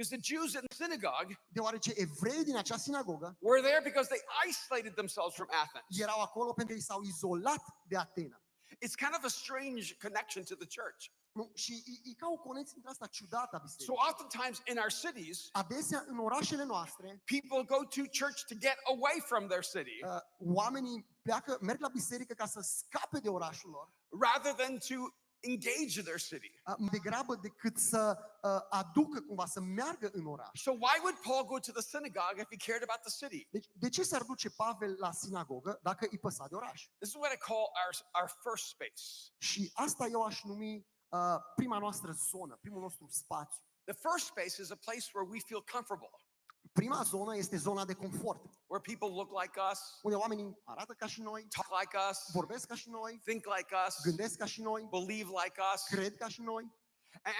Because the Jews in the synagogue deoarece evreii din acea sinagogă were there because they isolated themselves from Athens. erau acolo pentru că ei s-au izolat de Atena. It's kind of a strange connection to the church. Nu? Și e ca o conexie între asta ciudată a So bisericii. oftentimes in our cities, Adesea în orașele noastre, people go to church to get away from their city oamenii merg la biserică ca să scape de orașul lor, rather than to engage their city. degrabă decât să aducă cumva, să meargă în oraș. So why would Paul go to the synagogue if he cared about the city? Deci, de ce s-ar duce Pavel la sinagogă dacă îi păsa de oraș? This is what I call our first space. Și asta eu aș numi prima noastră zonă, primul nostru spațiu. The first space is a place where we feel comfortable, Prima zonă este zona de confort, where people look like us, unde oamenii arată ca și noi, talk like us, vorbesc ca și noi, think like us, gândesc ca și noi, believe like us. cred ca și noi.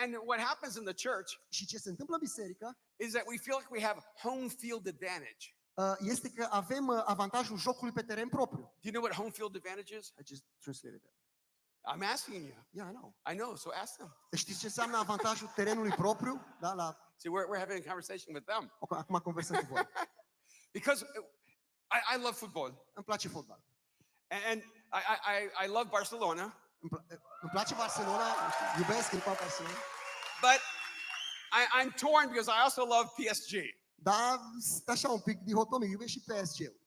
And what happens in the church Și ce se întâmplă în biserică is that we feel like we have home field advantage. este că avem avantajul jocului pe teren propriu. Do you know what home field advantage is? I just translated that. I'm asking you. Yeah, I know. I know, so ask them. Știți ce înseamnă avantajul terenului propriu? Da, See, we're having a conversation with them. acum conversăm cu voi. Because I love football. Îmi place fotbal. And I love Barcelona. Îmi place Barcelona, iubesc echipa Barcelona. But I'm torn because I also love PSG. Dar sunt așa un pic dihotomic, iubesc și PSG-ul.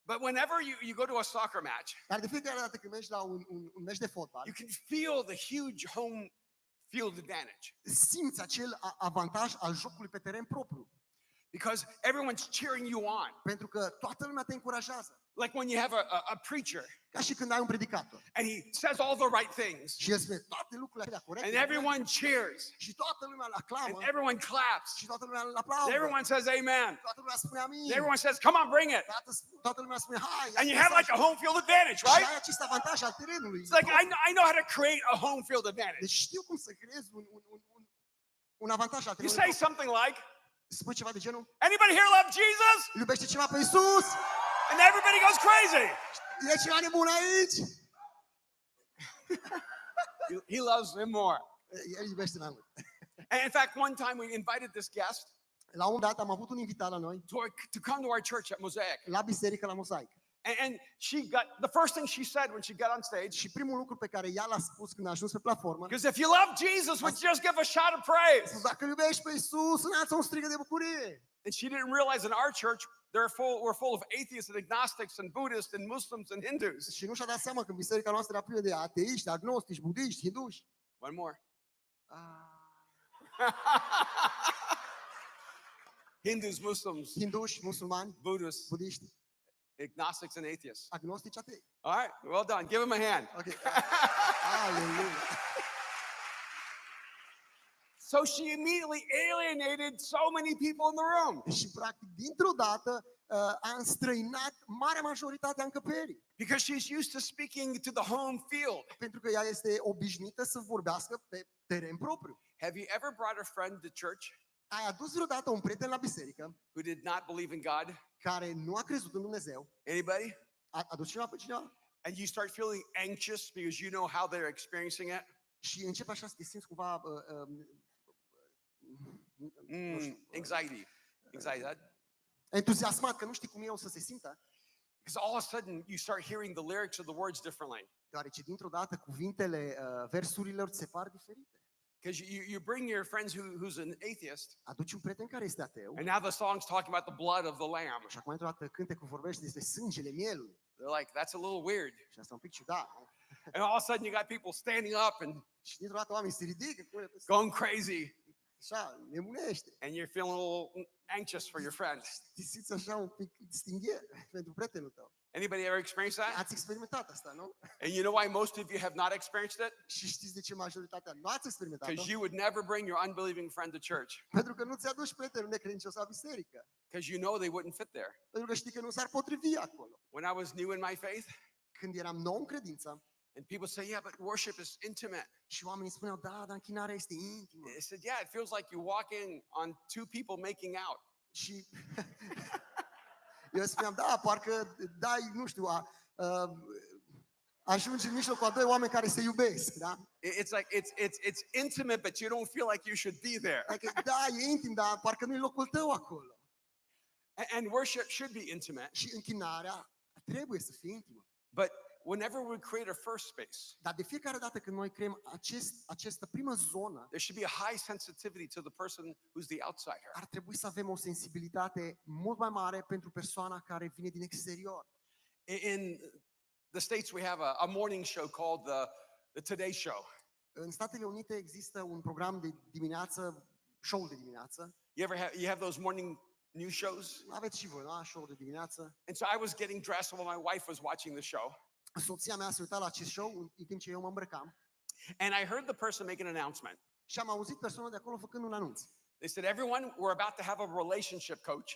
But whenever you go to a soccer match, Dar de fiecare dată când mergi la un meci de fotbal, you can feel the huge home field advantage. simți acel avantaj al jocului pe teren propriu. Because everyone's cheering you on. Pentru că toată lumea te încurajează. Like when you have a preacher Ca și când ai un predicator. and he says all the right things. Și el spune toate lucrurile acelea And corecte. everyone cheers. Și toată lumea îl aclamă. And everyone claps. Și toată lumea îl And aplaudă. everyone says amen. Toată lumea spune amin. And everyone says, come on, bring it. Toată lumea spune hai. And you have like a home field advantage, Și right? ai acest avantaj al terenului. It's like I know how to create a home field advantage. Deci știu cum să creez un avantaj al You terenului. say something like, Spui ceva de genul? anybody here love Jesus? Iubește cineva pe Iisus? And everybody goes crazy. E cineva nebun aici? He loves him more. El iubește mai mult. And in fact, one time we invited this guest La un dat am avut un invitat la noi, to come to our church at Mosaic. la biserică la Mosaic. And she got, the first thing she said when she got on stage, Și primul lucru pe care ea l-a spus când a ajuns pe platformă, because if you love Jesus, would you just give a shout of praise? dacă îl iubești pe Iisus, înați un strigă de bucurie. And she didn't realize in our church, we're full of atheists and agnostics and Buddhists and Muslims and Hindus. Și nu și-a dat seama că biserica noastră era plină de ateiști, agnostici, budiști, hinduși. One more. Hindus, Muslims, Hinduși, musulmani, Buddhists, budiști, agnostics, and atheists. agnostici, atei. All right, well done. Give him a hand. Ok. Aleluia. So she immediately alienated so many people in the room Și practic, dintr-o dată, a înstrăinat marea majoritate a încăperii. because she's used to speaking to the home field. Pentru că ea este obișnuită să vorbească pe teren propriu. Have you ever brought a friend to church Ai adus vreodată un prieten la biserică who did not believe in God? care nu a crezut în Dumnezeu? Anybody? A adus cineva pe cineva? And you start feeling anxious because you know how they're experiencing it? Și începe așa să te simți cumva Anxiety. Anxiety. entuziasmat, că nu știi cum e o să se simtă. Because all of a sudden you start hearing the lyrics of the words differently. Deoarece dintr-o dată cuvintele versurilor ți se par diferite. Because you bring your friends who's an atheist, Aduci un prieten care este ateu and now the song's talking about the blood of the lamb. și acum într-o dată cântecul vorbește despre sângele mielului. They're like, that's a little weird. Și asta e un pic ciudat. Nu? And all of a sudden you got people standing up and Și dintr-o dată oamenii se ridică, going crazy, așa, nebunește. and you're feeling a little anxious for your friend. Te simți așa un pic stingher pentru prietenul tău. Anybody ever experienced that? Ați experimentat asta, nu? And you know why most of you have not experienced it? Și știți de ce majoritatea nu ați experimentat-o? Because you would never bring your unbelieving friend to church. Pentru că nu ți-aduci prietenul necredincios la biserică. Because you know they wouldn't fit there. Pentru că știi că nu s-ar potrivi acolo. When I was new in my faith, Când eram nou în credință and people say, yeah, but worship is intimate. și oamenii spuneau, da, dar închinarea este intimă. I said, yeah, it feels like you're walking on two people making out. Și eu spuneam, da, parcă dai, nu știu, Ajungi în mijlocul a doi oameni care se iubesc, da? It's like it's intimate, but you don't feel like you should be there. Adică, da, e intim, dar parcă nu e locul tău acolo. And worship should be intimate. Și închinarea trebuie să fie intimă. But whenever we create a first space, Dar de fiecare dată când noi creăm această primă zonă, there should be a high sensitivity to the person who's the outsider. ar trebui să avem o sensibilitate mult mai mare pentru persoana care vine din exterior. In the States, we have a morning show called the Today Show. În Statele Unite există un program de dimineață, show de dimineață. You have those morning news shows? Aveți și voi, da? Show de dimineață. And so I was getting dressed while my wife was watching the show. Soția mea se uita la acest show în timp ce eu mă îmbrăcam And I heard the person make an announcement. și am auzit persoana de acolo făcând un anunț. They said, everyone, we're about to have a relationship coach.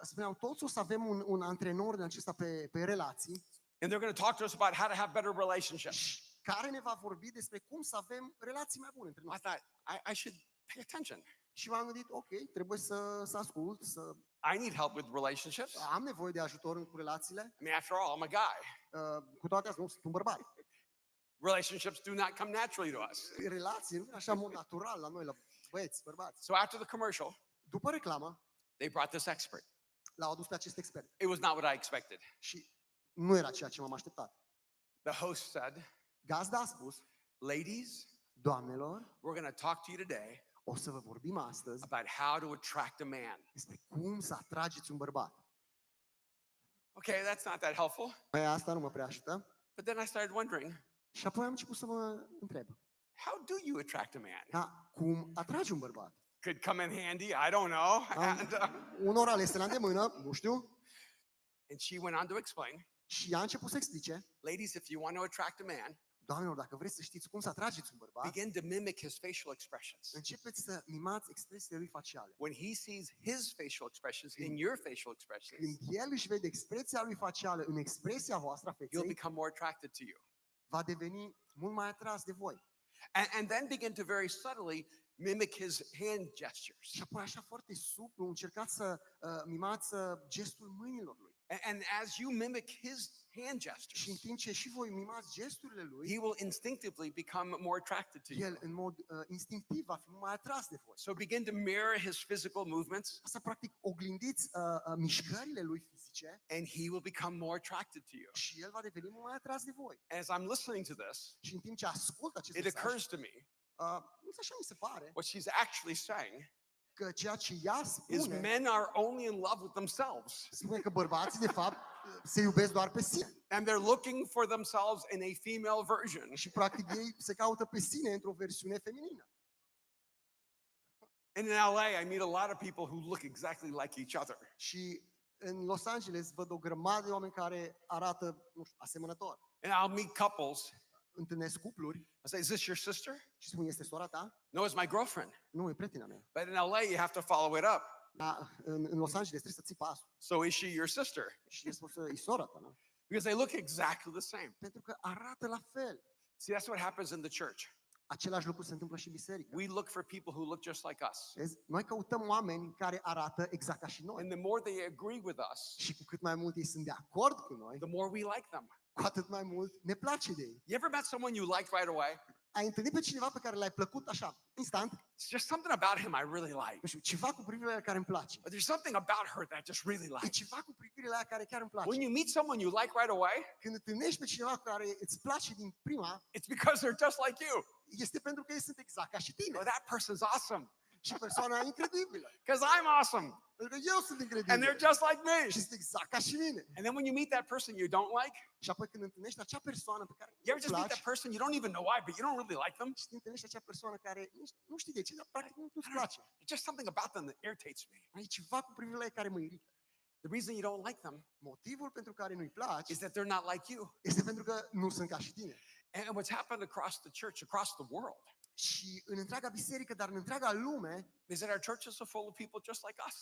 Spuneau, toți o să avem un antrenor din acesta pe relații And they're going to talk to us about how to have better relationships. care ne va vorbi despre cum să avem relații mai bune între I noi. thought, I should pay attention. Și m-am gândit, ok, trebuie să ascult, să I need help with relationships. am nevoie de ajutor cu relațiile. I mean, after all, I'm a guy. Cu toate astea, nu sunt un bărbat. Relationships do not come naturally to us. Relații nu vin așa în mod natural la noi, la băieți, bărbați. So after the commercial, După reclamă, they brought this expert. l-au adus pe acest expert. It was not what I expected. Și nu era ceea ce m-am așteptat. The host said, Gazda a spus, ladies, doamnelor, we're going to talk to you today o să vă vorbim astăzi about how to attract a man. despre cum să atrageți un bărbat. Okay, that's not that helpful. Păi asta nu mă prea ajută. But then I started wondering, Și apoi am început să mă întreb, how do you attract a man? da, cum atragi un bărbat? Could come in handy, I don't know. Unora le este la îndemână, nu știu. And she went on to explain, Și ea a început să explice, ladies, if you want to attract a man, doamnelor, dacă vreți să știți cum să atrageți un bărbat, begin to mimic his facial expressions. începeți să mimați expresiile lui faciale. When he sees his facial expressions in your facial expressions, Când el își vede expresia lui facială în expresia voastră a he'll feței, become more attracted to you. va deveni mult mai atras de voi. And then begin to very subtly mimic his hand gestures. Și apoi așa foarte suplu încercați să mimați gestul mâinilor lui. And as you mimic his hand Și în gestures, timp ce și voi mimați gesturile lui, he will instinctively become more attracted to you. el în mod instinctiv va fi mult mai atras de voi. So begin to mirror his physical movements, Asta practic oglindiți mișcările lui fizice and he will become more attracted to you. și el va deveni mult mai atras de voi. As I'm listening to this, Și în timp ce ascult acest it mesaj, occurs to me așa mi se pare what she's actually saying că ceea ce ea is spune, men are only in love with themselves, spune că bărbații de fapt se iubesc doar pe sine. and they're looking for themselves in a female version. Și practic ei se caută pe sine într-o versiune feminină. And in LA, I meet a lot of people who look exactly like each other. Și în Los Angeles văd o grămadă de oameni care arată, nu știu, asemănător. And I'll meet couples. Întâlnesc cupluri I say, is this your sister? și spun, este sora ta? No, it's my girlfriend. Nu, e prietena mea. But in LA, you have to follow it up. Dar în Los Angeles trebuie să ții pasul. So is she your sister? Și el spune, e sora ta, nu? Because they look exactly the same. Pentru că arată la fel. See, that's what happens in the church. Același lucru se întâmplă și în biserică. We look for people who look just like us. Vezi? Noi căutăm oameni care arată exact ca și noi. And the more they agree with us, Și cu cât mai mult ei sunt de acord cu noi, the more we like them. cu atât mai mult ne place de ei. You ever met someone you liked right away? Ai întâlnit pe cineva pe care l-ai plăcut așa, instant? It's just something about him I really like. Nu știu, ceva cu privire la ea care îmi place. But there's something about her that I just really E like. ceva cu privire la ea care chiar îmi place. When you meet someone you like right away, Când întâlnești pe cineva care îți place din prima, it's because they're just like you. este pentru că ei sunt exact ca și tine. Oh, that person's awesome. Și persoana e incredibilă. Because I'm awesome. Pentru că eu sunt And incredibil. they're just like me. Și sunt exact ca și mine. And then when you meet that person you don't like, Și apoi când întâlnești acea persoană pe care you ever îți just meet that place, person, you don't even know why, but you don't really like them? și întâlnești acea persoană care nu știi de ce, dar practic nu-ți place. There's just something about them that irritates me. Ai ceva cu privire la ei care mă irită. The reason you don't like them Motivul pentru care nu-i place is that they're not like you. este pentru că nu sunt ca și tine. And what's happened across the church, across the world, Și în întreaga biserică, dar în întreaga lume, is that our churches are full of people just like us.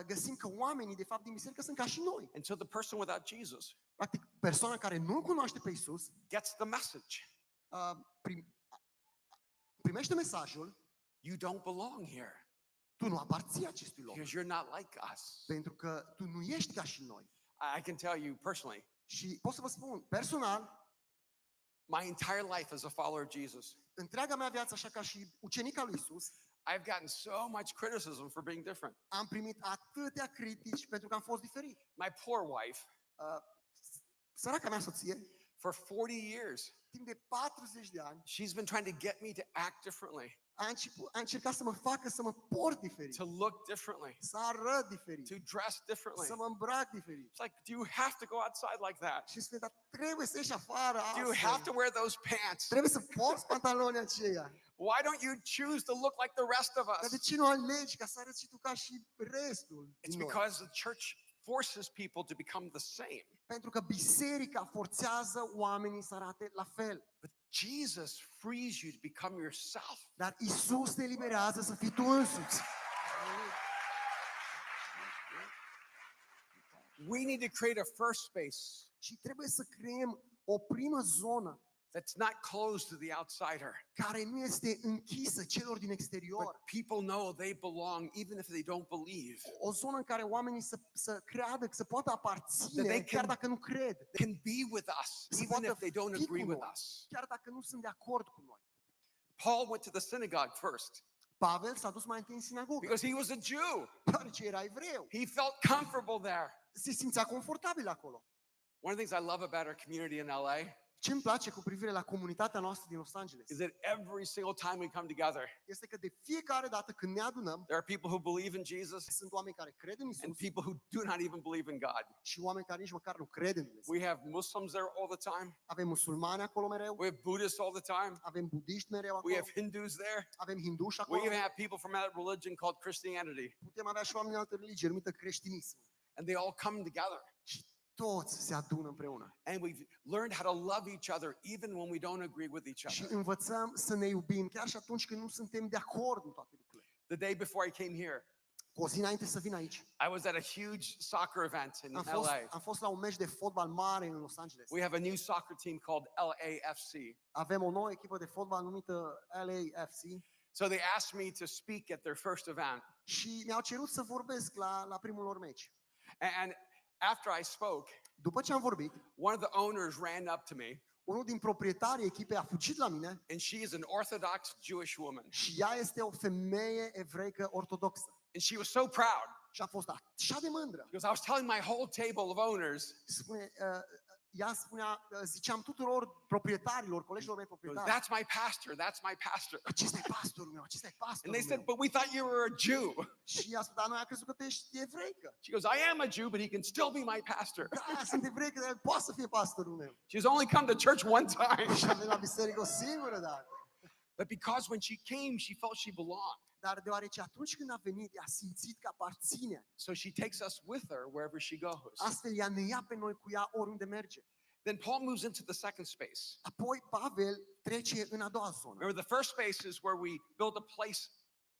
găsim că oamenii, de fapt, din biserică sunt ca și noi. And so the person without Jesus Practic, persoana care nu cunoaște pe Isus gets the message. primește mesajul, You don't belong here tu nu aparții acestui loc. because you're not like us. Pentru că tu nu ești ca și noi. I can tell you personally, Și pot să vă spun, personal, my entire life as a follower of Jesus, întreaga mea viață așa ca și ucenic al lui Isus, I've gotten so much criticism for being different. am primit atâtea critici pentru că am fost diferit. My poor wife, Săraca mea soție, for 40 years, timp de 40 de ani, she's been trying to get me to act differently, a încercat să mă facă să mă port diferit, to look differently, să arăt diferit, to dress differently. să mă îmbrac diferit. It's like, do you have to go outside like that? Și spune, dar trebuie să ieși afară Do you have astfel. to wear those pants? Trebuie să porți pantaloni aceia. Why don't you choose to look like the rest of Dar de us? ce nu alegi ca să arăți și tu ca și restul It's din noi? because the church forces people to become the same. Pentru că biserica forțează oamenii să arate la fel. But Jesus frees you to become yourself. Dar Isus te eliberează să fii tu însuți. We need to create a first space Și trebuie să creăm o primă zonă that's not closed to the outsider, care nu este închisă celor din but exterior. people know they belong even if they don't believe. O zonă în care oamenii să creadă, să poată That aparține, they chiar can- dacă nu cred. They can be with us Să even poată if they don't fi cu agree with noi, us. chiar dacă nu sunt de acord cu noi. Paul went to the synagogue first Pavel s-a dus mai întâi în sinagogă, because he was a Jew. deoarece era evreu. He felt comfortable there. Se simțea confortabil acolo. One of the things I love about our community in LA Ce îmi place cu privire la comunitatea noastră din Los Angeles is that every single time we come together, este că de fiecare dată când ne adunăm, there are people who believe in Jesus sunt oameni care cred în and Isus people who do not even believe in God. și oameni care nici măcar nu cred în Dumnezeu. We have Muslims there all the time. Avem musulmani acolo mereu, We have Buddhists all the time. avem budiști mereu We acolo, have Hindus there. avem hinduși We acolo, even have people from that religion called Christianity. putem avea și oameni din altă religie numită creștinism. And they all come together. Și toți se adună împreună. And we've learned how to love each other even when we don't agree with each Și other. învățăm să ne iubim, chiar și atunci când nu suntem de acord în toate lucrurile. The day before I came here, Cu o zi înainte să vin aici, I was at a huge soccer event in LA. am fost la un meci de fotbal mare în Los Angeles. We have a new soccer team called LAFC. Avem o nouă echipă de fotbal numită LAFC So they asked me to speak at their first event. și mi-au cerut să vorbesc la primul lor meci. And after I spoke, După ce am vorbit, one of the owners ran up to me, unul din proprietarii echipei a fugit la mine and she is an Orthodox Jewish woman. și ea este o femeie evreică ortodoxă. And she was so proud Și a fost așa de mândră. because I was telling my whole table of owners, Ea spunea, ziceam tuturor proprietarilor, colegilor mei proprietari, that's my pastor, that's my pastor. acesta e pastorul meu, acesta e And pastorul they said, meu. but we thought you were a Jew. Și ea spunea, noi am crezut că tu ești evreică. She goes, I am a Jew, but he can still be my pastor. Da, sunt evreică, dar el poate să fie pastorul meu. She's only come to church one time. Și am venit la biserică o singură dată. But because when she came, she felt she belonged. Dar deoarece atunci când a venit, a simțit că aparține. So she takes us with her wherever she goes. Astfel ea ne ia pe noi cu ea oriunde merge. Then Paul moves into the second space. Apoi Pavel trece în a doua zonă. Remember, the first space is where we build a place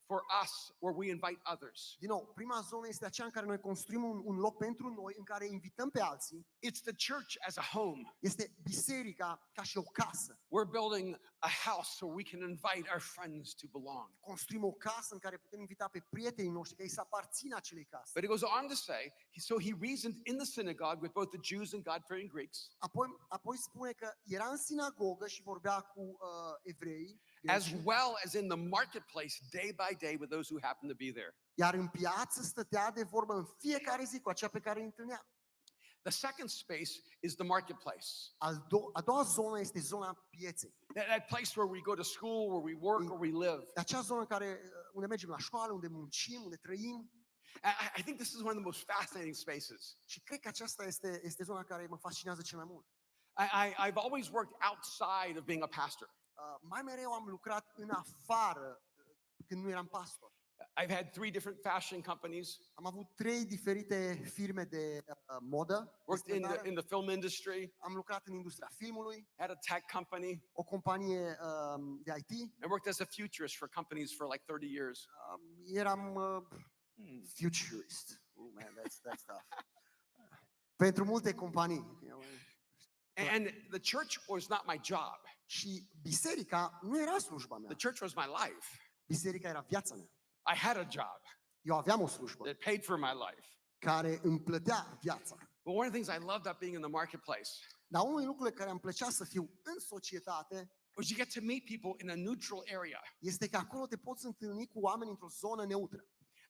for us, where we invite others. Din nou, prima zonă este aceea în care noi construim un loc pentru noi, în care invităm pe alții. It's the church as a home. Este biserica ca și o casă. We're building a house where we can invite our friends to belong. Construim o casă în care putem invita pe prietenii noștri, că ei să aparțină acelei case. But it goes on to say, so he reasoned in the synagogue with both the Jews and God-fearing Greeks, Apoi spune că era în sinagogă și vorbea cu evrei, as well as in the marketplace day by day with those who happen to be there. iar în piață stătea de vorbă în fiecare zi cu aceea pe care îi întâlnea. The second space is the marketplace. A doua zonă este zona pieței. That place where we go to school, where we work, where we live. Acea zonă în care, unde mergem la școală, unde muncim, unde trăim. I think this is one of the most fascinating spaces. Și cred că aceasta este zona care mă fascinează cel mai mult. I've always worked outside of being a pastor. Mai mereu am lucrat în afară când nu eram pastor. I've had 3 different fashion companies, Am avut 3 diferite firme de modă. worked vestimentaire. in the film industry, Am lucrat în industria filmului, had a tech company, o companie de IT. and worked as a futurist for companies for like 30 years. Eram futurist. Oh man, that's tough. Pentru multe companii. And the church was not my job. Și biserica nu era slujba mea. The church was my life. Biserica era viața mea. I had a job Eu aveam o slujbă that paid for my life. care îmi plătea viața. But one of the things I loved about being in the marketplace Dar unul din lucrurile care îmi plăcea să fiu în societate was you get to meet people in a neutral area. este că acolo te poți întâlni cu oameni într-o zonă neutră.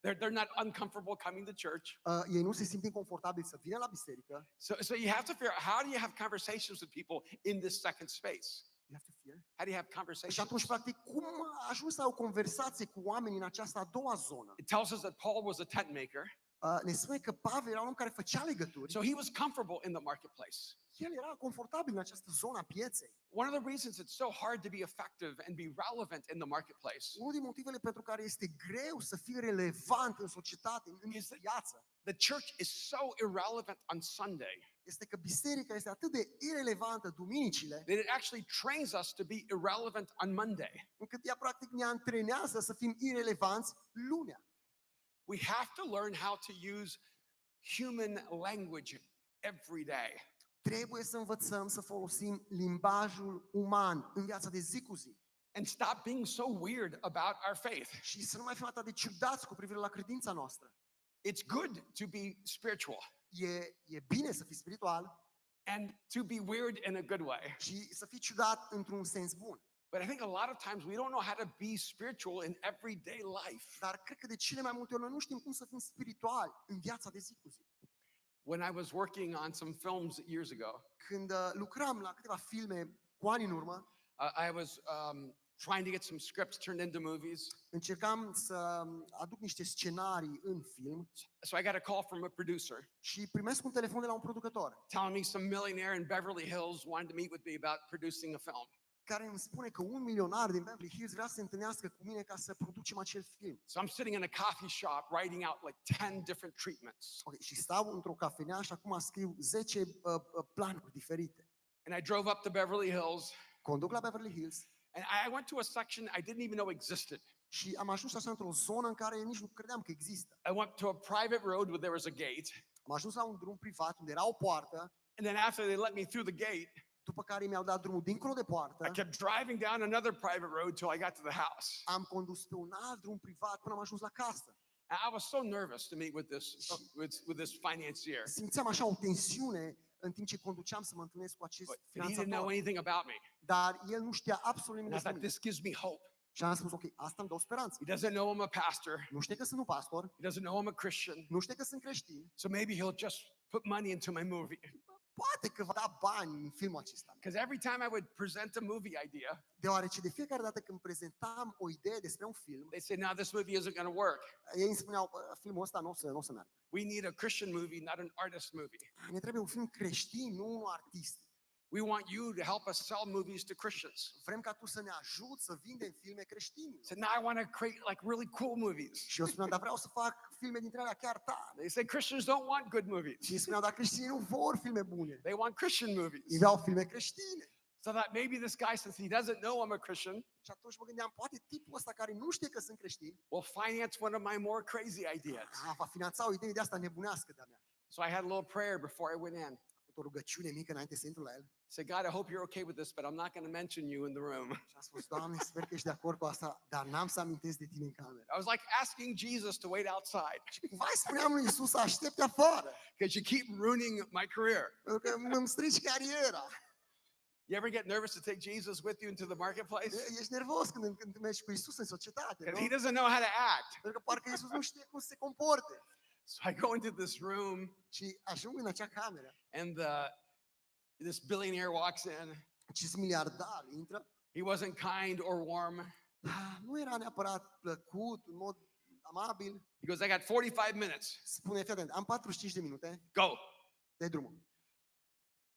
They're not uncomfortable coming to church. Ei nu se simt inconfortabili să vină la biserică. So you have to figure out, how do you have conversations with people in this second space? You have to fear. How do you have Și conversations? atunci, practic, cum ajungi să ai o conversație cu oameni în această a doua zonă? It tells us that Paul was a tent maker. Ne spune că Pavel era un om care făcea legături. So he was comfortable in the marketplace. El era confortabil în această zonă a pieței. One of the reasons it's so hard to be effective and be relevant in the marketplace Unul din motivele pentru care este greu să fii relevant în societate, în viață, the church is so irrelevant on Sunday este că biserica este atât de irelevantă duminicile, that it actually trains us to be irrelevant on Monday. încât ea practic ne antrenează să fim irelevanți lunea. We have to learn how to use human language every day. Trebuie să învățăm să folosim limbajul uman în viața de zi cu zi. And stop being so weird about our faith. Și să nu mai fim atât de ciudați cu privire la credința noastră. It's good to be spiritual E bine să fii spiritual and to be weird in a good way. și să fii ciudat într-un sens bun. But I think a lot of times we don't know how to be spiritual in everyday life. Dar cred că de cele mai multe ori noi nu știm cum să fim spirituali în viața de zi cu zi. When I was working on some films years ago, Când lucram la câteva filme cu ani în urmă, I was trying to get some scripts turned into movies. încercam să aduc niște scenarii în film So I got a call from a producer și primesc un telefon de la un producător telling me some millionaire in Beverly Hills wanted to meet with me about producing a film. care îmi spune că un milionar din Beverly Hills vrea să se întâlnească cu mine ca să producem acel film. So I'm sitting in a coffee shop writing out like 10 different treatments. Okay, și stau într-o cafenea și acum scriu 10 planuri diferite. And I drove up to Beverly Hills Conduc la Beverly Hills and I went to a section I didn't even know existed. și am ajuns așa într-o zonă în care nici nu credeam că există. I went to a private road where there was a gate. Am ajuns la un drum privat unde era o poartă, And then after they let me through the gate, după care mi-au dat drumul dincolo de poartă. I kept driving down another private road till I got to the house. Am condus pe un alt drum privat până am ajuns la casă. And I was so nervous to meet with this financier. Simțeam așa o tensiune în timp ce conduceam să mă întâlnesc cu acest But he didn't know finanțator. anything about me. Dar el nu știa absolut nimic And I despre thought, mine. this gives me hope. Și am spus, ok, asta îmi dă o speranță. He doesn't know I'm a pastor. Nu știe că sunt un pastor, He doesn't know I'm a Christian. nu știe că sunt creștin, So maybe he'll just put money into my movie. poate că va da bani în filmul acesta. Because every time I would present a movie idea, Deoarece de fiecare dată când prezentam o idee despre un film, they say, no, this movie isn't going to work. ei îmi spuneau, "Bă, filmul ăsta nu o să meargă. We need a Christian movie, not an artist movie. Ne trebuie un film creștin, nu unul artistic. We want you to help us sell movies to Christians. Vrem ca tu să ne ajuți să vindem filme creștine. So now I want to create like really cool movies. Și eu spuneam, dar vreau să fac filme dintre alea chiar tare. They say Christians don't want good movies. Și îi spuneau, dar creștinii nu vor filme bune. They want Christian movies. Ei vreau filme creștine. So that maybe this guy, since he doesn't know I'm a Christian, Și atunci mă gândeam, poate tipul ăsta care nu știe că sunt creștin, will finance one of my more crazy ideas. va finanța o idee de asta nebunească de-a mea. So I had a little prayer before I went in. Am făcut o rugăciune mică înainte să intru la el. I said, God, I hope you're okay with this, but I'm not going to mention you in the room. Și am spus, Doamne, sper că ești de acord cu asta, dar n-am să amintesc de tine în cameră. I was like asking Jesus to wait outside Și cumva îi spuneam lui Iisus să aștepte afară, because you keep ruining my career. pentru că îmi strici cariera. You ever get nervous to take Jesus with you into the marketplace? Ești nervos când mergi cu Iisus în societate, Because nu? he doesn't know how to act. Pentru că parcă Iisus nu știe cum să se comporte. So I go into this room Și ajung în acea cameră. and this billionaire walks in. Acest miliardar intră. He wasn't kind or warm. Nu era neapărat plăcut, în mod amabil. He goes, I got 45 minutes. Spune, fii atent, am 45 de minute, Go. dai drumul.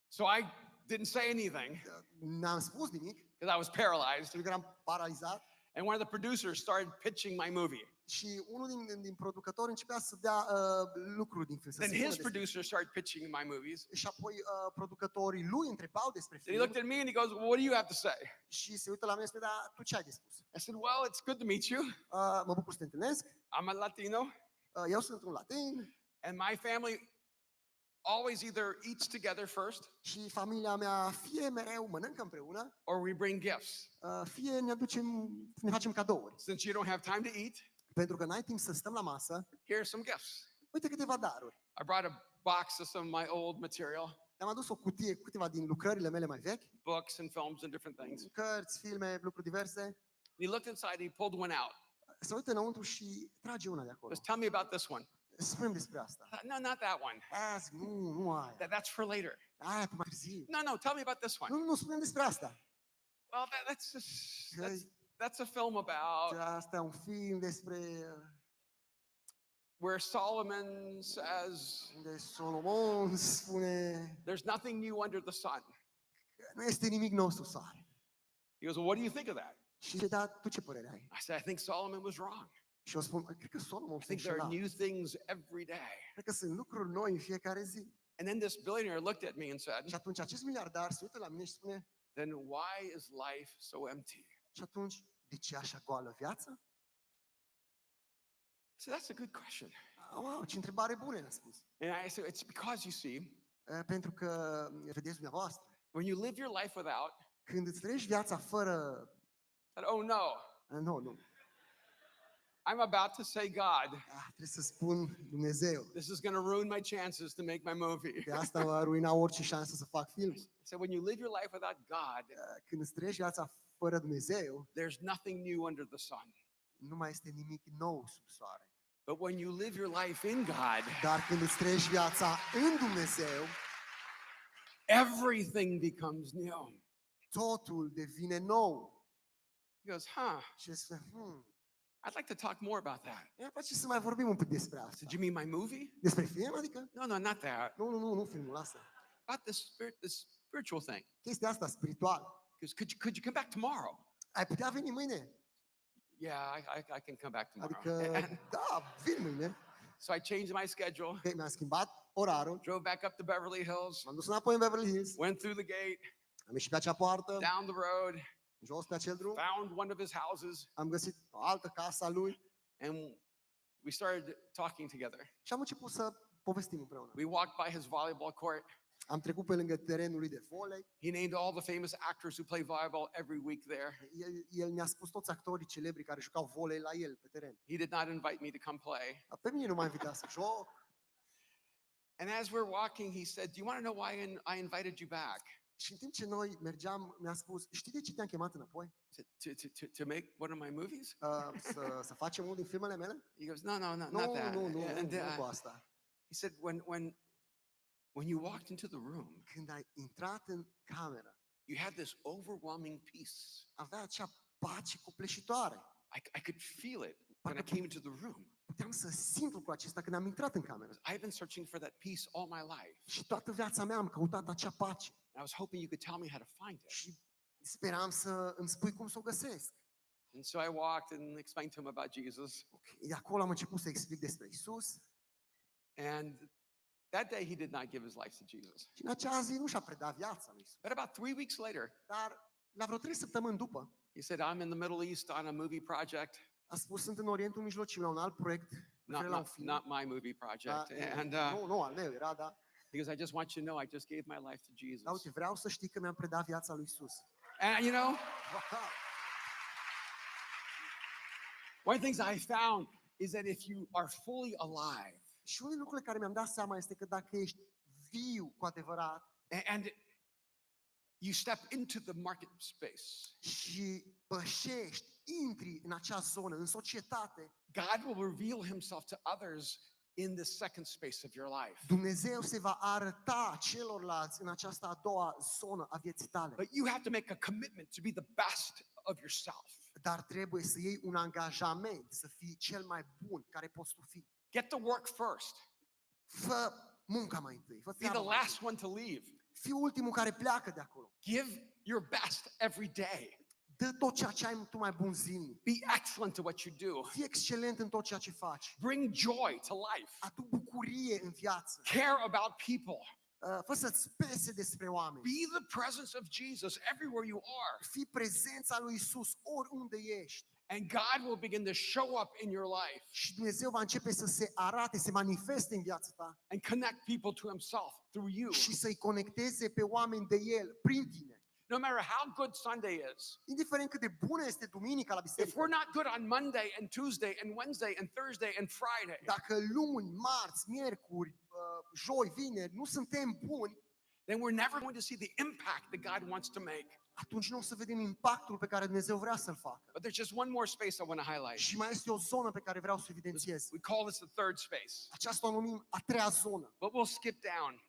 So I didn't say anything N-am spus nimic, because I was paralyzed. pentru că eram paralizat. And one of the producers started pitching my movie. Și unul din producători începea să dea lucruri din film. Să Then spună his despre- producer started pitching my movies. Și apoi producătorii lui întrebau despre Then he film looked at me and he goes, well, what do you have to say? și se uită la mine și spune, dar tu ce ai de spus? I said, well, it's good to meet you. Mă bucur să te întâlnesc, I'm a Latino. eu sunt un latin And my family always either eats together first și familia mea fie mereu mănâncă împreună, or we bring gifts. fie ne facem cadouri. Since you don't have time to eat, Pentru că n-ai timp să stăm la masă, here are some gifts. uite câteva daruri. I brought a box of some of my old material. am adus o cutie cu câteva din lucrările mele mai vechi, books and films and different things. cărți, filme, lucruri diverse. He looked inside, he pulled one out. Se uită înăuntru și trage una de acolo. Goes, tell me about this one. Spune despre asta. No, not that one. Zic, nu aia. That's for later. Aia pe mai târziu. No, tell me about this one. Nu spune despre asta. Well, that's a film about Asta e un film despre where Solomon says unde Solomon spune there's nothing new under the sun. că nu este nimic nou sub soare. He goes, well, what do you think of that? Și zice, da, tu ce părere ai? I said, I think Solomon was wrong. Și eu spun, cred că Solomon I se think there are înșela. new things every day. Cred că sunt lucruri noi în fiecare zi. And then this billionaire looked at me and said, Și atunci acest miliardar se uită la mine și spune, then why is life so empty? și atunci, de ce așa goală viața? So that's a good question. Wow, ce întrebare bună, i-am spus. And I said, it's because you see, Pentru că, vedeți dumneavoastră, when you live your life without, când îți trăiești viața fără... oh no, Nu. I'm about to say God, Trebuie să spun Dumnezeu. this is going to ruin my chances to make my movie. De asta va ruina orice șansă să fac film. So when you live your life without God, Când îți trăiești viața fără Dumnezeu, there's nothing new under the sun. nu mai este nimic nou sub soare. But when you live your life in God, Dar când îți trăiești viața în Dumnezeu, everything becomes new. totul devine nou. He goes, Și spune, I'd like to talk more about that. mi-ar place să mai vorbim un pic despre asta. Did you mean my movie? Despre film, adică? No, not that. Nu filmul ăsta. About this spiritual thing. Chestia asta spirituală. Because could you come back tomorrow? Ai putea veni mâine? Yeah, I can come back tomorrow. Adică, da, vin mâine. So I changed my schedule, Ok, mi-am schimbat orarul, drove back up to Beverly Hills, m-am dus înapoi în Beverly Hills, went through the gate, am ieșit pe acea poartă, down the road, jos pe acel drum, found one of his houses, am găsit o altă casă a lui and we started talking together. și am început să povestim împreună. We walked by his volleyball court. Am trecut pe lângă terenul lui de volei. He named all the famous actors who play volleyball every week there. El mi-a spus toți actorii celebri care jucau volei la el pe teren. He did not invite me to come play. Pe mine nu m-a invitat să joc. And as we're walking, he said, do you want to know why I invited you back? Și în timp ce noi mergeam, mi-a spus, știi de ce te-am chemat înapoi? To make one of my movies? Să facem unul din filmele mele? He goes, no, not Nu, that. nu And, cu asta. he said, when you walked into the room, Când ai intrat în cameră, you had this overwhelming peace. avea acea pace copleșitoare. I could feel it when I came into the room. Puteam să simt lucrul acesta când am intrat în cameră. I've been searching for that peace all my life. Și toată viața mea am căutat acea pace. And I was hoping you could tell me how to find it. Și speram să îmi spui cum să o găsesc. And so I walked and explained to him about Jesus. De acolo am început să explic despre Isus. And that day he did not give his life to Jesus. Și în acea zi nu și-a predat viața lui Isus. But about 3 weeks later, Dar la vreo 3 săptămâni după, he said, I'm in the Middle East on a movie project. a spus, sunt în Orientul Mijlociu la un alt proiect. La un film. Not my movie project. And Nu, al meu era, da. he goes, I just want you to know I just gave my life to Dar Jesus. uite, vreau să știi că mi-am predat viața lui Isus. And you know, one of the things I found is that if you are fully alive Și unul din lucrurile care mi-am dat seama este că dacă ești viu cu adevărat and you step into the market space, și pășești, intri în acea zonă, în societate, God will reveal himself to others in the second space of your life. Dumnezeu se va arăta celorlalți în această a doua zonă a vieții tale. But you have to make a commitment to be the best of yourself. Dar trebuie să iei un angajament să fii cel mai bun care poți tu fi. Get to work first. Fă munca mai întâi, fă Be treaba the mai last întâi. one to leave. Fii ultimul care pleacă de acolo. Give your best every day. Dă tot ceea ce ai tu mai bun zilnic. Be excellent at what you do. Fii excelent în tot ceea ce faci. Bring joy to life. Adu bucurie în viață. Care about people. Fă să-ți pese despre oameni. Be the presence of Jesus everywhere you are. Fii prezența lui Isus oriunde ești. And God will begin to show up in your life Și Dumnezeu va începe să se arate, să manifeste în viața ta and connect people to himself through you. și să-i conecteze pe oameni de El prin tine. No matter how good Sunday is, Indiferent cât de bună este duminica la if biserică, we're not good on Monday and Tuesday and Wednesday and Thursday and Friday, dacă luni, marți, miercuri, joi, vineri nu suntem buni, then we're never going to see the impact that God wants to make. atunci nu o să vedem impactul pe care Dumnezeu vrea să-l facă. But there's just one more space I want to highlight. Și mai este o zonă pe care vreau să o evidențiez. We call this the third space. Aceasta o numim a treia zonă. But we'll skip down.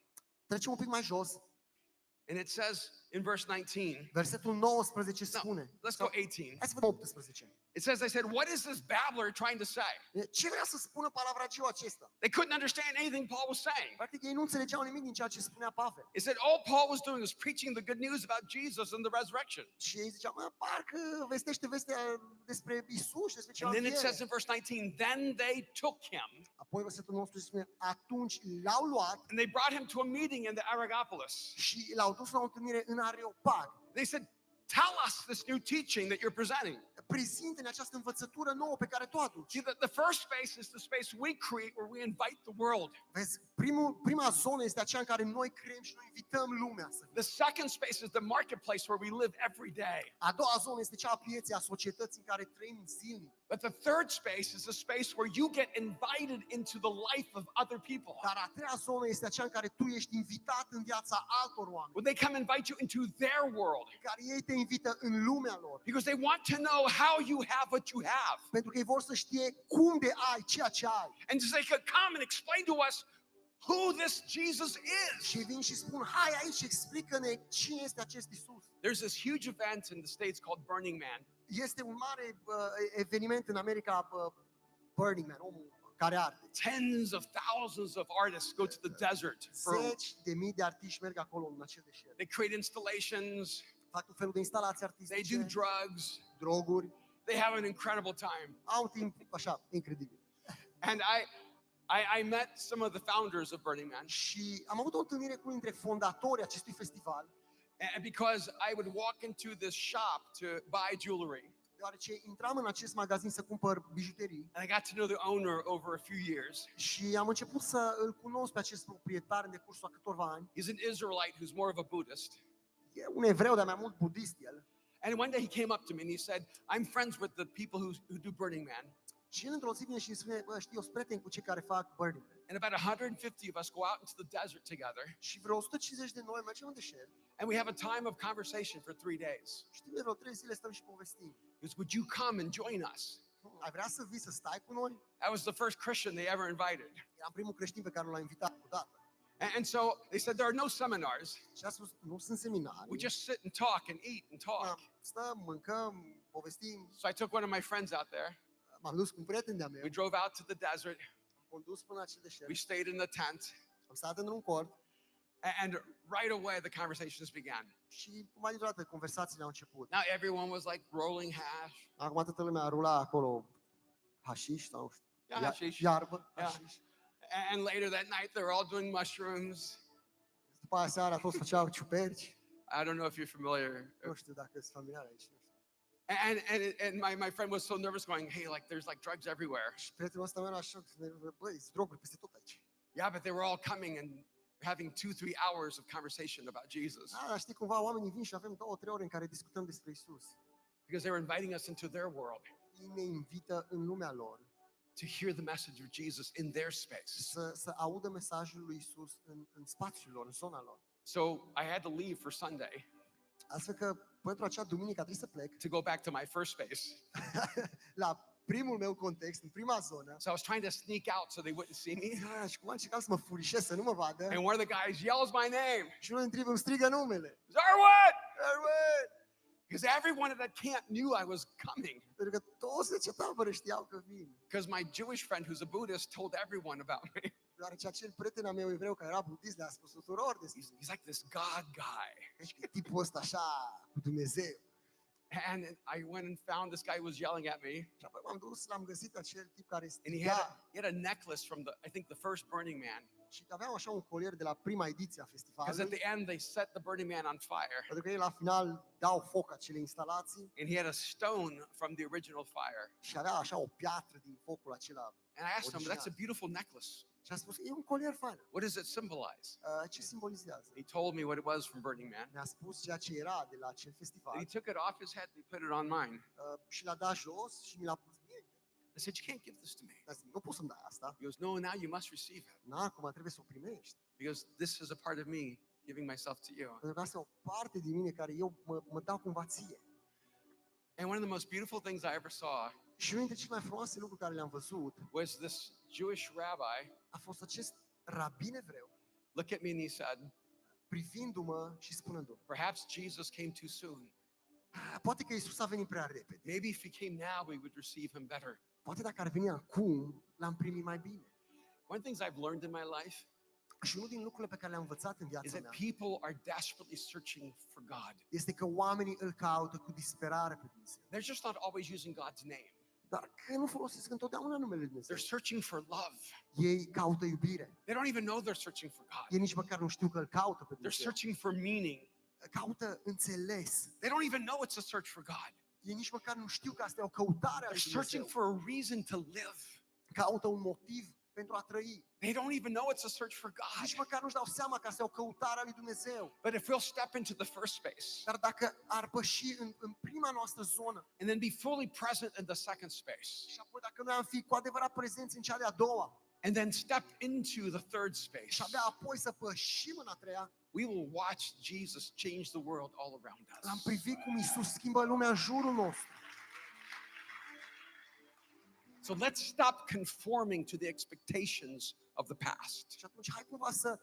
Trecem un pic mai jos. And it says in verse 19, Versetul 19 spune. let's go 18. Hai să vedem 18. It says, they said, what is this babbler trying to say? Ce vrea să spună palavragiul acesta? They couldn't understand anything Paul was saying. Practic ei nu înțelegeau nimic din ceea ce spunea Pavel. It said all Paul was doing was preaching the good news about Jesus and the resurrection. Și ei ziceau, parcă vestește vestea despre Isus și despre ce And then it says înviere. in verse 19, then they took him Apoi versetul 19 spune, atunci l-au luat and they brought him to a meeting in the Areopagus. și l-au dus la o întâlnire în Areopag. They said, tell us this new teaching that you're presenting. Prezintă-ne această învățătură nouă pe care tu o aduci. See, the first space is the space we create where we invite the world. Vezi, prima zonă este aceea în care noi creăm și noi invităm lumea să vină. The second space is the marketplace where we live every day. A doua zonă este cea a pieței, a societății în care trăim zilnic. But the third space is a space where you get invited into the life of other people. Dar a treia zonă este aceea în care tu ești invitat în viața altor oameni. When they come invite you into their world. Care ei te invită în lumea lor. Because they want to know how you have what you have. Pentru că ei vor să știe cum de ai ceea ce ai. And so they could come and explain to us who this Jesus is. Și vin și spun, hai aici, explică-ne cine este acest Isus. There's this huge event in the States called Burning Man. Este un mare eveniment în America, Burning Man, omul care arde. Tens of thousands of artists go to the desert. Zeci de mii de artiști merg acolo în acel deșert. They create installations. Fac un fel de instalații They artistice, do drugs. droguri. They have an incredible time. Au un timp așa, incredibil. And I met some of the founders of Burning Man. Și am avut o întâlnire cu unul dintre fondatorii acestui festival, And because I would walk into this shop to buy jewelry. deoarece intram în acest magazin să cumpăr bijuterii And I got to know the owner over a few years. și am început să îl cunosc pe acest proprietar în decursul a câtorva ani. He's an Israelite who's more of a Buddhist. E un evreu, dar mai mult budist el. And one day he came up to me and he said, I'm friends with the people who do Burning Man. Și el într-o zi vine și îmi spune, bă, știi, eu sunt prieten cu cei care fac Burning Man. And about 150 of us go out into the desert together. Și vreo 150 de noi mergem în deșert. And we have a time of conversation for 3 days. Și de vreo 3 zile stăm și povestim. He goes, would you come and join us? Ai vrea să vii să stai cu noi? That was the first Christian they ever invited. Eram primul creștin pe care l-a invitat odată. And so they said, there are no seminars. Și a spus, nu sunt seminarii. We just sit and talk and eat and talk. Stăm, mâncăm, povestim. So I took one of my friends out there. M-am dus cu un prieten de-a meu. We drove out to the desert. Am condus până la acel deșert. We stayed in the tent. Am stat într-un cort. And right away the conversations began. Și mai dintr-o dată conversațiile au început. Now everyone was like rolling hash. Acum toată lumea rula acolo hașiș sau nu știu. Yeah, hashish. Iarbă, Yeah. hașiș. And later that night they were all doing mushrooms. După aia seara toți făceau ciuperci. I don't know if you're familiar. Nu știu dacă sunt familiar aici. Nu știu. And my friend was so nervous going, hey, like there's like drugs everywhere. Și prietenul ăsta meu era așa, băi, sunt droguri peste tot aici. Yeah, but they were all coming and having 2-3 hours of conversation about Jesus. Da, dar știi, cumva oamenii vin și avem 2-3 ore în care discutăm despre Isus. Because they were inviting us into their world Ei ne invită în lumea lor to hear the message of Jesus in their space. să audă mesajul lui Isus în spațiul lor, în zona lor. So I had to leave for Sunday Astfel că pentru acea duminică a trebuit să plec to go back to my first space. la primul meu context, în prima zonă. So I was trying to sneak out so they wouldn't see me. Da, și cum încercam să mă furișez, să nu mă vadă. And one of the guys yells my name. Și unul dintre ei îmi strigă numele. Erwin! Erwin! Because everyone at that camp knew I was coming. Pentru că toți de ce tabără știau că vin. Because my Jewish friend who's a Buddhist told everyone about me. Deoarece acel prieten al meu evreu care era budist le-a spus tuturor despre mine. He's like this God guy. Deci e tipul ăsta așa cu Dumnezeu. And I went and found this guy who was yelling at me. Și apoi m-am dus, l-am găsit acel tip care And he had a necklace from I think the first Burning Man. Și aveam așa un colier de la prima ediție a Because at festivalului. the end they set the Burning Man on fire. Pentru că ei la final dau foc acele instalații And he had a stone from the original fire. și avea așa o piatră din focul acela. And I asked him, that's a beautiful necklace. Și a spus, e un colier fain. What does it symbolize? Ce simbolizează? He told me what it was from Burning Man. Mi-a spus ceea ce era de la acel festival And he took it off his head and he put it on mine. și l-a dat jos și mi l-a pus mie. I said, you can't give this to me. Dar zic, nu poți să-mi dai asta. He goes, no, now you must receive it. Na, acum trebuie să o primești. Because this is a part of me giving myself to you. Pentru că asta e o parte din mine care eu mă dau cumva ție. And one of the most beautiful things I ever saw Și unul dintre cele mai frumoase lucruri care le-am văzut was this Jewish rabbi a fost acest rabin evreu, look at me and he said, privindu-mă și spunându-mi, perhaps Jesus came too soon. poate că Iisus a venit prea repede. Maybe if he came now, we would receive him better. Poate dacă ar veni acum, l-am primit mai bine. One of the things I've learned in my life Și unul din lucrurile pe care le-am învățat în is viața that mea people are desperately searching for God. este că oamenii îl caută cu disperare pe Dumnezeu. They're just not always using God's name. Dar că nu folosesc întotdeauna numele Lui Dumnezeu. They're searching for love. Ei caută iubire. They don't even know they're searching for God. Ei nici măcar nu știu că îl caută pe They're Dumnezeu. searching for meaning. Caută înțeles. They don't even know it's a search for God. Ei nici măcar nu știu că asta e o căutare a lui They're searching Dumnezeu. for a reason to live. Caută un motiv pentru a trăi. They don't even know it's a search for Nici God. măcar nu-și dau seama că asta e o căutare a lui Dumnezeu. But if we'll step into the first space Dar dacă ar păși în prima noastră zonă and then be fully present in the second space și apoi dacă noi am fi cu adevărat prezenți în cea de-a doua and then step into the third space, și abia apoi să pășim în a treia, we will watch Jesus change the world all around l-am us. privit cum Iisus schimbă lumea în jurul nostru. So let's stop conforming to the expectations of the past. Și atunci hai cumva să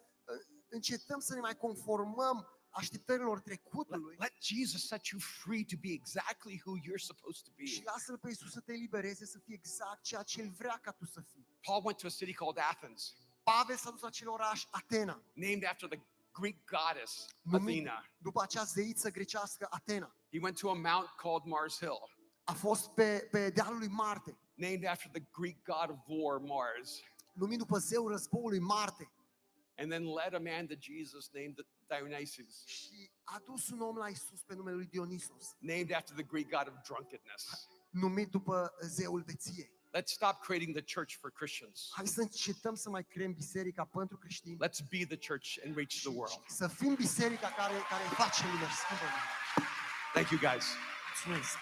încetăm să ne mai conformăm așteptărilor trecutului Let Jesus set you free to be exactly who you're supposed to și be. lasă-L pe Iisus să te elibereze, să fii exact ceea ce El vrea ca tu să fii. Paul went to a city called Athens, Pavel s-a dus la acel oraș, Atena, named after the Greek goddess numit Athena. după acea zeiță grecească Atena. He went to a mount called Mars Hill, A fost pe dealul lui Marte, named after the Greek god of war, Mars, numit după zeul războiului Marte. and then led a man to Jesus named Dionysus, Și a dus un om la Iisus pe numele lui Dionisos, named after the Greek god of drunkenness. numit după zeul beției. Let's stop creating the church for Christians. Hai să încetăm să mai creăm biserica pentru creștini. Let's be the church and reach the world. Să fim biserica care face lumea și schimbă lumea. Thank you, guys. Mulțumesc!